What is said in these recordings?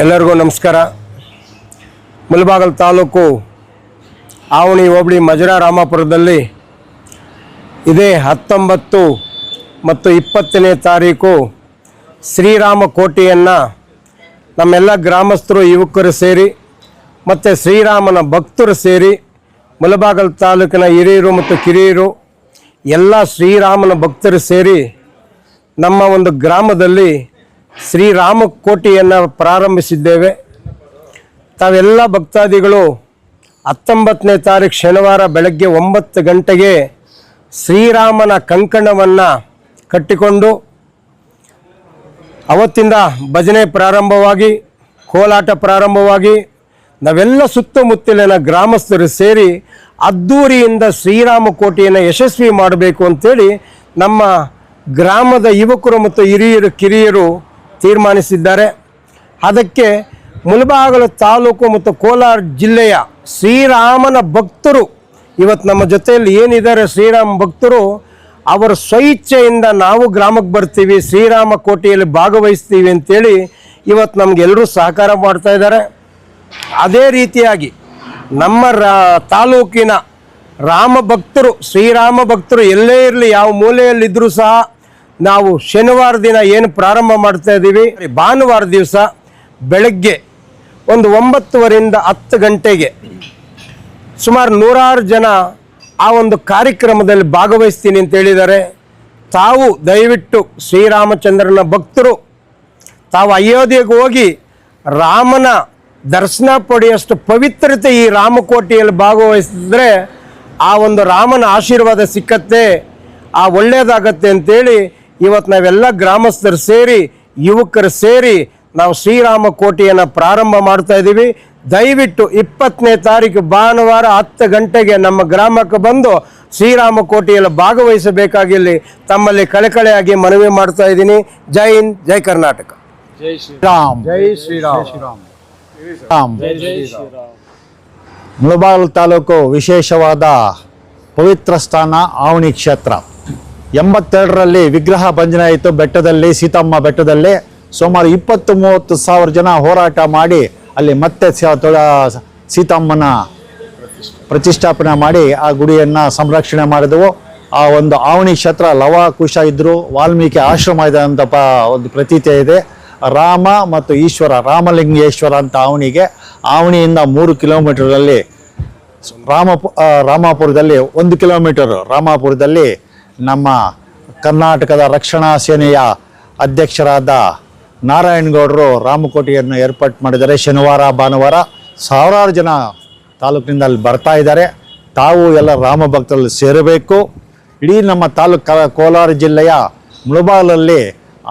ಎಲ್ಲರಿಗೂ ನಮಸ್ಕಾರ. ಮುಳಬಾಗಿಲು ತಾಲೂಕು ಆವಣಿ ಹೋಬಳಿ ಮಜರಾ ರಾಮಾಪುರದಲ್ಲಿ ಇದೇ 19 ಮತ್ತು 20ನೇ ತಾರೀಕು ಶ್ರೀರಾಮ ಕೋಟೆಯನ್ನು ನಮ್ಮೆಲ್ಲ ಗ್ರಾಮಸ್ಥರು ಯುವಕರು ಸೇರಿ ಮತ್ತು ಶ್ರೀರಾಮನ ಭಕ್ತರು ಸೇರಿ ಮುಳಬಾಗಿಲು ತಾಲೂಕಿನ ಹಿರಿಯರು ಮತ್ತು ಕಿರಿಯರು ಎಲ್ಲ ಶ್ರೀರಾಮನ ಭಕ್ತರು ಸೇರಿ ನಮ್ಮ ಒಂದು ಗ್ರಾಮದಲ್ಲಿ ಶ್ರೀರಾಮ ಕೋಟೆಯನ್ನು ಪ್ರಾರಂಭಿಸಿದ್ದೇವೆ. ತಾವೆಲ್ಲ ಭಕ್ತಾದಿಗಳು 19ನೇ ತಾರೀಕು ಶನಿವಾರ ಬೆಳಗ್ಗೆ 9 ಗಂಟೆಗೆ ಶ್ರೀರಾಮನ ಕಂಕಣವನ್ನು ಕಟ್ಟಿಕೊಂಡು ಅವತ್ತಿಂದ ಭಜನೆ ಪ್ರಾರಂಭವಾಗಿ ಕೋಲಾಟ ಪ್ರಾರಂಭವಾಗಿ ನಾವೆಲ್ಲ ಸುತ್ತಮುತ್ತಲಿನ ಗ್ರಾಮಸ್ಥರು ಸೇರಿ ಅದ್ದೂರಿಯಿಂದ ಶ್ರೀರಾಮ ಕೋಟೆಯನ್ನು ಯಶಸ್ವಿ ಮಾಡಬೇಕು ಅಂತೇಳಿ ನಮ್ಮ ಗ್ರಾಮದ ಯುವಕರು ಮತ್ತು ಹಿರಿಯರು ಕಿರಿಯರು ತೀರ್ಮಾನಿಸಿದ್ದಾರೆ. ಅದಕ್ಕೆ ಮುಳಬಾಗಿಲು ತಾಲೂಕು ಮತ್ತು ಕೋಲಾರ ಜಿಲ್ಲೆಯ ಶ್ರೀರಾಮನ ಭಕ್ತರು ಇವತ್ತು ನಮ್ಮ ಜೊತೆಯಲ್ಲಿ ಏನಿದ್ದಾರೆ ಶ್ರೀರಾಮ ಭಕ್ತರು ಅವರ ಸ್ವಇಚ್ಛೆಯಿಂದ ನಾವು ಗ್ರಾಮಕ್ಕೆ ಬರ್ತೀವಿ, ಶ್ರೀರಾಮ ಕೋಟೆಯಲ್ಲಿ ಭಾಗವಹಿಸ್ತೀವಿ ಅಂತೇಳಿ ಇವತ್ತು ನಮಗೆಲ್ಲರೂ ಸಹಕಾರ ಮಾಡ್ತಾ ಇದ್ದಾರೆ. ಅದೇ ರೀತಿಯಾಗಿ ನಮ್ಮ ತಾಲೂಕಿನ ರಾಮ ಭಕ್ತರು ಶ್ರೀರಾಮ ಭಕ್ತರು ಎಲ್ಲೇ ಇರಲಿ ಯಾವ ಮೂಲೆಯಲ್ಲಿದ್ದರೂ ಸಹ ನಾವು ಶನಿವಾರ ದಿನ ಏನು ಪ್ರಾರಂಭ ಮಾಡ್ತಾ ಇದ್ದೀವಿ, ಭಾನುವಾರ ದಿವಸ ಬೆಳಗ್ಗೆ ಒಂದು 9:30ರಿಂದ 10 ಗಂಟೆಗೆ ಸುಮಾರು 100 ಜನ ಆ ಒಂದು ಕಾರ್ಯಕ್ರಮದಲ್ಲಿ ಭಾಗವಹಿಸ್ತೀನಿ ಅಂತ ಹೇಳಿದ್ದಾರೆ. ತಾವು ದಯವಿಟ್ಟು ಶ್ರೀರಾಮಚಂದ್ರನ ಭಕ್ತರು ತಾವು ಅಯೋಧ್ಯೆಗೆ ಹೋಗಿ ರಾಮನ ದರ್ಶನ ಪಡೆಯುವಷ್ಟು ಪವಿತ್ರತೆ ಈ ರಾಮಕೋಟೆಯಲ್ಲಿ ಭಾಗವಹಿಸಿದ್ರೆ ಆ ಒಂದು ರಾಮನ ಆಶೀರ್ವಾದ ಸಿಕ್ಕತ್ತೆ, ಆ ಒಳ್ಳೆಯದಾಗತ್ತೆ ಅಂತೇಳಿ ಇವತ್ತು ನಾವೆಲ್ಲ ಗ್ರಾಮಸ್ಥರು ಸೇರಿ ಯುವಕರು ಸೇರಿ ನಾವು ಶ್ರೀರಾಮ ಕೋಟೆಯನ್ನು ಪ್ರಾರಂಭ ಮಾಡ್ತಾ ಇದ್ದೀವಿ. ದಯವಿಟ್ಟು 20ನೇ ತಾರೀಕು ಭಾನುವಾರ 10 ಗಂಟೆಗೆ ನಮ್ಮ ಗ್ರಾಮಕ್ಕೆ ಬಂದು ಶ್ರೀರಾಮ ಕೋಟೆಯಲ್ಲಿ ಭಾಗವಹಿಸಬೇಕಾಗಿಲ್ಲಿ ತಮ್ಮಲ್ಲಿ ಕಳಕಳಿಯಾಗಿ ಮನವಿ ಮಾಡ್ತಾ ಇದ್ದೀನಿ. ಜೈ ಹಿಂದ್, ಜೈ ಕರ್ನಾಟಕ. ಜೈ ಶ್ರೀರಾಮ್. ಜೈ ಶ್ರೀರಾಮ್. ಜೈ ಶ್ರೀರಾಮ್. ಮುಳಬಾಗಿಲು ತಾಲೂಕು ವಿಶೇಷವಾದ ಪವಿತ್ರ ಸ್ಥಾನ ಆವಣಿ ಕ್ಷೇತ್ರ. 82ರಲ್ಲಿ ವಿಗ್ರಹ ಭಂಜನೆ ಆಯಿತು ಬೆಟ್ಟದಲ್ಲಿ, ಸೀತಮ್ಮ ಬೆಟ್ಟದಲ್ಲಿ. ಸುಮಾರು 20-30 ಸಾವಿರ ಜನ ಹೋರಾಟ ಮಾಡಿ ಅಲ್ಲಿ ಮತ್ತೆ ಸೀತಮ್ಮನ ಪ್ರತಿಷ್ಠಾಪನೆ ಮಾಡಿ ಆ ಗುಡಿಯನ್ನು ಸಂರಕ್ಷಣೆ ಮಾಡಿದವು. ಆ ಒಂದು ಆವಣಿ ಕ್ಷೇತ್ರ ಲವಾಕುಶ ಇದ್ದರು, ವಾಲ್ಮೀಕಿ ಆಶ್ರಮ ಇದೆ ಅಂತ ಒಂದು ಪ್ರತೀತಿ ಇದೆ. ರಾಮ ಮತ್ತು ಈಶ್ವರ, ರಾಮಲಿಂಗೇಶ್ವರ ಅಂತ ಆವಣಿಯಿಂದ 3 ಕಿಲೋಮೀಟರಲ್ಲಿ ರಾಮಾಪುರದಲ್ಲಿ 1 ಕಿಲೋಮೀಟರ್ ರಾಮಾಪುರದಲ್ಲಿ ನಮ್ಮ ಕರ್ನಾಟಕದ ರಕ್ಷಣಾ ಸೇನೆಯ ಅಧ್ಯಕ್ಷರಾದ ನಾರಾಯಣಗೌಡರು ರಾಮಕೋಟೆಯನ್ನು ಏರ್ಪಾಟ್ ಮಾಡಿದ್ದಾರೆ. ಶನಿವಾರ ಭಾನುವಾರ ಸಾವಿರಾರು ಜನ ತಾಲೂಕಿನಿಂದ ಅಲ್ಲಿ ಬರ್ತಾ ಇದ್ದಾರೆ. ತಾವು ಎಲ್ಲ ರಾಮ ಭಕ್ತರಲ್ಲಿ ಸೇರಬೇಕು. ಇಡೀ ನಮ್ಮ ಕೋಲಾರ ಜಿಲ್ಲೆಯ ಮುಳಬಾಗಿಲಲ್ಲಿ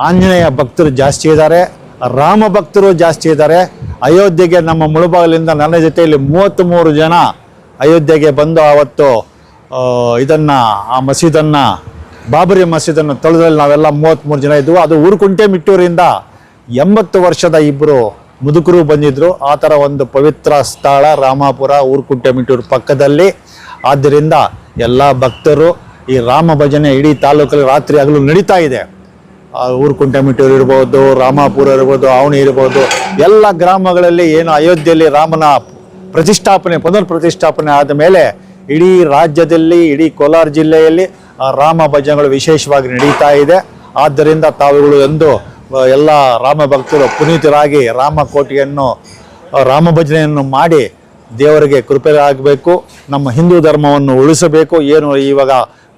ಆಂಜನೇಯ ಭಕ್ತರು ಜಾಸ್ತಿ ಇದ್ದಾರೆ, ರಾಮ ಭಕ್ತರು ಜಾಸ್ತಿ ಇದ್ದಾರೆ. ಅಯೋಧ್ಯೆಗೆ ನಮ್ಮ ಮುಳಬಾಗಿಲಿಂದ ನನ್ನ ಜೊತೆಯಲ್ಲಿ 33 ಜನ ಅಯೋಧ್ಯೆಗೆ ಬಂದು ಆವತ್ತು ಆ ಮಸೀದನ್ನು ಬಾಬರಿ ಮಸೀದನ್ನು ತೊಳೆದಲ್ಲಿ ನಾವೆಲ್ಲ 33 ಜನ ಇದ್ವು. ಅದು ಊರುಕುಂಟೆ ಮಿಟ್ಟೂರಿಂದ 80 ವರ್ಷದ 2 ಮುದುಕರು ಬಂದಿದ್ದರು. ಆ ಥರ ಒಂದು ಪವಿತ್ರ ಸ್ಥಳ ರಾಮಾಪುರ ಊರುಕುಂಟೆ ಮಿಟ್ಟೂರು ಪಕ್ಕದಲ್ಲಿ. ಆದ್ದರಿಂದ ಎಲ್ಲ ಭಕ್ತರು ಈ ರಾಮ ಭಜನೆ ಇಡೀ ತಾಲೂಕಲ್ಲಿ ರಾತ್ರಿ ಹಗಲು ನಡೀತಾ ಇದೆ. ಊರುಕುಂಟೆ ಮಿಟ್ಟೂರು ಇರ್ಬೋದು, ರಾಮಾಪುರ ಇರ್ಬೋದು, ಆವಣಿ ಇರ್ಬೋದು, ಎಲ್ಲ ಗ್ರಾಮಗಳಲ್ಲಿ ಏನು ಅಯೋಧ್ಯೆಯಲ್ಲಿ ರಾಮನ ಪುನರ್ ಪ್ರತಿಷ್ಠಾಪನೆ ಆದ ಮೇಲೆ ಇಡೀ ರಾಜ್ಯದಲ್ಲಿ, ಇಡೀ ಕೋಲಾರ ಜಿಲ್ಲೆಯಲ್ಲಿ ರಾಮ ಭಜನೆಗಳು ವಿಶೇಷವಾಗಿ ನಡೀತಾ ಇದೆ. ಆದ್ದರಿಂದ ತಾವುಗಳು ಎಂದು ಎಲ್ಲ ರಾಮ ಭಕ್ತರು ಪುನೀತರಾಗಿ ರಾಮಕೋಟೆಯನ್ನು ರಾಮ ಭಜನೆಯನ್ನು ಮಾಡಿ ದೇವರಿಗೆ ಕೃಪೆ ಆಗಬೇಕು, ನಮ್ಮ ಹಿಂದೂ ಧರ್ಮವನ್ನು ಉಳಿಸಬೇಕು. ಏನು ಇವಾಗ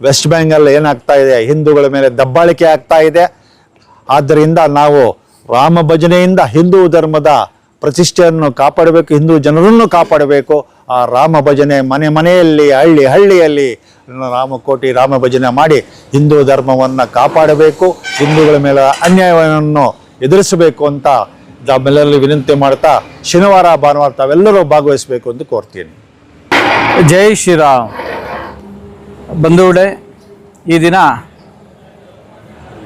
ವೆಸ್ಟ್ ಬೆಂಗಾಲ್ ಏನಾಗ್ತಾ ಇದೆ, ಹಿಂದೂಗಳ ಮೇಲೆ ದಬ್ಬಾಳಿಕೆ ಆಗ್ತಾ ಇದೆ. ಆದ್ದರಿಂದ ನಾವು ರಾಮ ಭಜನೆಯಿಂದ ಹಿಂದೂ ಧರ್ಮದ ಪ್ರತಿಷ್ಠೆಯನ್ನು ಕಾಪಾಡಬೇಕು, ಹಿಂದೂ ಜನರನ್ನು ಕಾಪಾಡಬೇಕು. ಆ ರಾಮ ಭಜನೆ ಮನೆಯಲ್ಲಿ ಹಳ್ಳಿಯಲ್ಲಿ ರಾಮಕೋಟೆ ರಾಮ ಭಜನೆ ಮಾಡಿ ಹಿಂದೂ ಧರ್ಮವನ್ನು ಕಾಪಾಡಬೇಕು, ಹಿಂದೂಗಳ ಮೇಲೆ ಅನ್ಯಾಯವನ್ನು ಎದುರಿಸಬೇಕು ಅಂತ ತಮ್ಮೆಲ್ಲರಲ್ಲಿ ವಿನಂತಿ ಮಾಡ್ತಾ ಶನಿವಾರ ಭಾನುವಾರ ತಾವೆಲ್ಲರೂ ಭಾಗವಹಿಸಬೇಕು ಅಂತ ಕೋರ್ತೀನಿ. ಜೈ ಶ್ರೀರಾಮ್. ಬಂಧುಗಳೇ, ಈ ದಿನ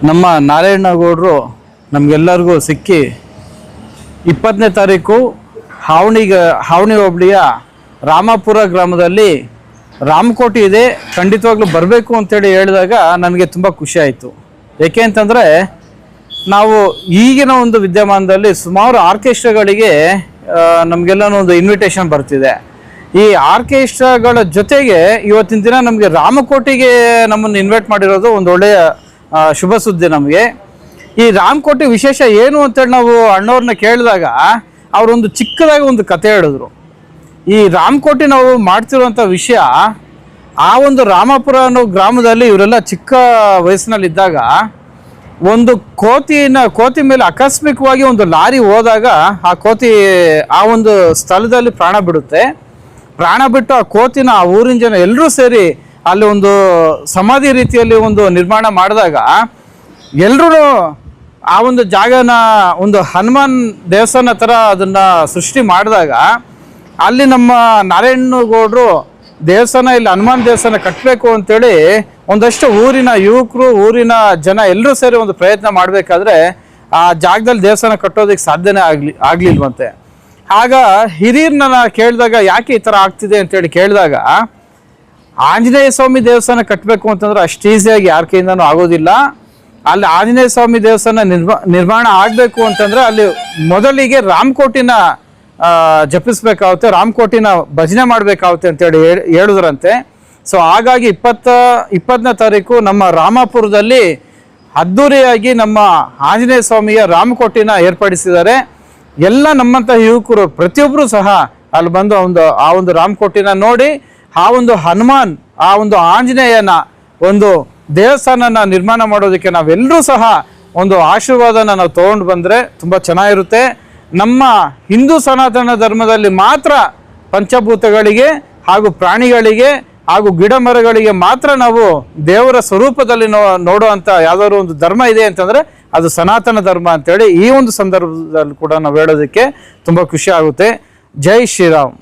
ನಮ್ಮ ನಾರಾಯಣಗೌಡರು ನಮಗೆಲ್ಲರಿಗೂ ಸಿಕ್ಕಿ 20ನೇ ತಾರೀಕು ಹಾವಣಿ ಹೋಬಳಿಯ ರಾಮಾಪುರ ಗ್ರಾಮದಲ್ಲಿ ರಾಮಕೋಟೆ ಇದೆ, ಖಂಡಿತವಾಗ್ಲೂ ಬರಬೇಕು ಅಂತೇಳಿ ಹೇಳಿದಾಗ ನನಗೆ ತುಂಬ ಖುಷಿ ಆಯಿತು. ಏಕೆ ಅಂತಂದರೆ ನಾವು ಈಗಿನ ಒಂದು ವಿದ್ಯಮಾನದಲ್ಲಿ ಸುಮಾರು ಆರ್ಕೆಸ್ಟ್ರಾಗಳಿಗೆ ನಮಗೆಲ್ಲನೂ ಒಂದು ಇನ್ವಿಟೇಷನ್ ಬರ್ತಿದೆ. ಈ ಆರ್ಕೆಸ್ಟ್ರಾಗಳ ಜೊತೆಗೆ ಇವತ್ತಿನ ದಿನ ನಮಗೆ ರಾಮಕೋಟಿಗೆ ನಮ್ಮನ್ನು ಇನ್ವೈಟ್ ಮಾಡಿರೋದು ಒಂದು ಒಳ್ಳೆಯ ಶುಭ ಸುದ್ದಿ ನಮಗೆ. ಈ ರಾಮಕೋಟಿ ವಿಶೇಷ ಏನು ಅಂತೇಳಿ ನಾವು ಅಣ್ಣವ್ರನ್ನ ಕೇಳಿದಾಗ ಅವರೊಂದು ಚಿಕ್ಕದಾಗಿ ಒಂದು ಕತೆ ಹೇಳಿದ್ರು. ಈ ರಾಮಕೋಟಿ ನಾವು ಮಾಡ್ತಿರುವಂಥ ವಿಷಯ, ಆ ಒಂದು ರಾಮಾಪುರ ಅನ್ನೋ ಗ್ರಾಮದಲ್ಲಿ ಇವರೆಲ್ಲ ಚಿಕ್ಕ ವಯಸ್ಸಿನಲ್ಲಿದ್ದಾಗ ಒಂದು ಕೋತಿ ಮೇಲೆ ಆಕಸ್ಮಿಕವಾಗಿ ಒಂದು ಲಾರಿ ಹೋದಾಗ ಆ ಕೋತಿ ಆ ಒಂದು ಸ್ಥಳದಲ್ಲಿ ಪ್ರಾಣ ಬಿಡುತ್ತೆ. ಪ್ರಾಣ ಬಿಟ್ಟು ಆ ಕೋತಿನ ಆ ಊರಿನ ಜನ ಎಲ್ಲರೂ ಸೇರಿ ಅಲ್ಲಿ ಒಂದು ಸಮಾಧಿ ರೀತಿಯಲ್ಲಿ ಒಂದು ನಿರ್ಮಾಣ ಮಾಡಿದಾಗ ಎಲ್ಲರೂ ಆ ಒಂದು ಜಾಗನ ಒಂದು ಹನುಮಾನ್ ದೇವಸ್ಥಾನ ಥರ ಅದನ್ನು ಸೃಷ್ಟಿ ಮಾಡಿದಾಗ ಅಲ್ಲಿ ನಮ್ಮ ನಾರಾಯಣಗೌಡರು ದೇವಸ್ಥಾನ ಇಲ್ಲಿ ಹನುಮಾನ್ ದೇವಸ್ಥಾನ ಕಟ್ಟಬೇಕು ಅಂತೇಳಿ ಒಂದಷ್ಟು ಊರಿನ ಯುವಕರು, ಊರಿನ ಜನ ಎಲ್ಲರೂ ಸೇರಿ ಒಂದು ಪ್ರಯತ್ನ ಮಾಡಬೇಕಾದ್ರೆ ಆ ಜಾಗದಲ್ಲಿ ದೇವಸ್ಥಾನ ಕಟ್ಟೋದಕ್ಕೆ ಸಾಧ್ಯನೇ ಆಗ್ಲಿಲ್ವಂತೆ. ಆಗ ಹಿರಿಯರನ್ನ ಕೇಳಿದಾಗ ಯಾಕೆ ಈ ಥರ ಆಗ್ತಿದೆ ಅಂತೇಳಿ ಕೇಳಿದಾಗ, ಆಂಜನೇಯ ಸ್ವಾಮಿ ದೇವಸ್ಥಾನ ಕಟ್ಟಬೇಕು ಅಂತಂದ್ರೆ ಅಷ್ಟು ಈಸಿಯಾಗಿ ಯಾರ ಕೈಯಿಂದನೂ ಆಗೋದಿಲ್ಲ. ಅಲ್ಲಿ ಆಂಜನೇಯ ಸ್ವಾಮಿ ದೇವಸ್ಥಾನ ನಿರ್ಮಾಣ ಆಗಬೇಕು ಅಂತಂದ್ರೆ ಅಲ್ಲಿ ಮೊದಲಿಗೆ ರಾಮಕೋಟಿನ ಜಪಿಸ್ಬೇಕಾಗುತ್ತೆ, ರಾಮಕೋಟಿನ ಭಜನೆ ಮಾಡಬೇಕಾಗುತ್ತೆ ಅಂತೇಳಿ ಹೇಳಿದ್ರಂತೆ. ಸೊ ಹಾಗಾಗಿ 20ನೇ ತಾರೀಕು ನಮ್ಮ ರಾಮಾಪುರದಲ್ಲಿ ಅದ್ದೂರಿಯಾಗಿ ನಮ್ಮ ಆಂಜನೇಯ ಸ್ವಾಮಿಯ ರಾಮಕೋಟಿನ ಏರ್ಪಡಿಸಿದ್ದಾರೆ. ಎಲ್ಲ ನಮ್ಮಂಥ ಯುವಕರು ಪ್ರತಿಯೊಬ್ಬರು ಸಹ ಅಲ್ಲಿ ಬಂದು ಆ ಒಂದು ರಾಮಕೋಟಿನ ನೋಡಿ ಆ ಒಂದು ಹನುಮಾನ್, ಆ ಒಂದು ಆಂಜನೇಯನ ಒಂದು ದೇವಸ್ಥಾನನ ನಿರ್ಮಾಣ ಮಾಡೋದಕ್ಕೆ ನಾವೆಲ್ಲರೂ ಸಹ ಒಂದು ಆಶೀರ್ವಾದನ ನಾವು ತೊಗೊಂಡು ಬಂದರೆ ತುಂಬ ಚೆನ್ನಾಗಿರುತ್ತೆ. ನಮ್ಮ ಹಿಂದೂ ಸನಾತನ ಧರ್ಮದಲ್ಲಿ ಮಾತ್ರ ಪಂಚಭೂತಗಳಿಗೆ ಹಾಗೂ ಪ್ರಾಣಿಗಳಿಗೆ ಹಾಗೂ ಗಿಡ ಮರಗಳಿಗೆ ಮಾತ್ರ ನಾವು ದೇವರ ಸ್ವರೂಪದಲ್ಲಿ ನೋಡುವಂಥ ಯಾವುದಾದ್ರು ಒಂದು ಧರ್ಮ ಇದೆ ಅಂತಂದರೆ ಅದು ಸನಾತನ ಧರ್ಮ ಅಂತೇಳಿ ಈ ಒಂದು ಸಂದರ್ಭದಲ್ಲಿ ಕೂಡ ನಾವು ಹೇಳೋದಕ್ಕೆ ತುಂಬ ಖುಷಿ ಆಗುತ್ತೆ. ಜೈ ಶ್ರೀರಾಮ್.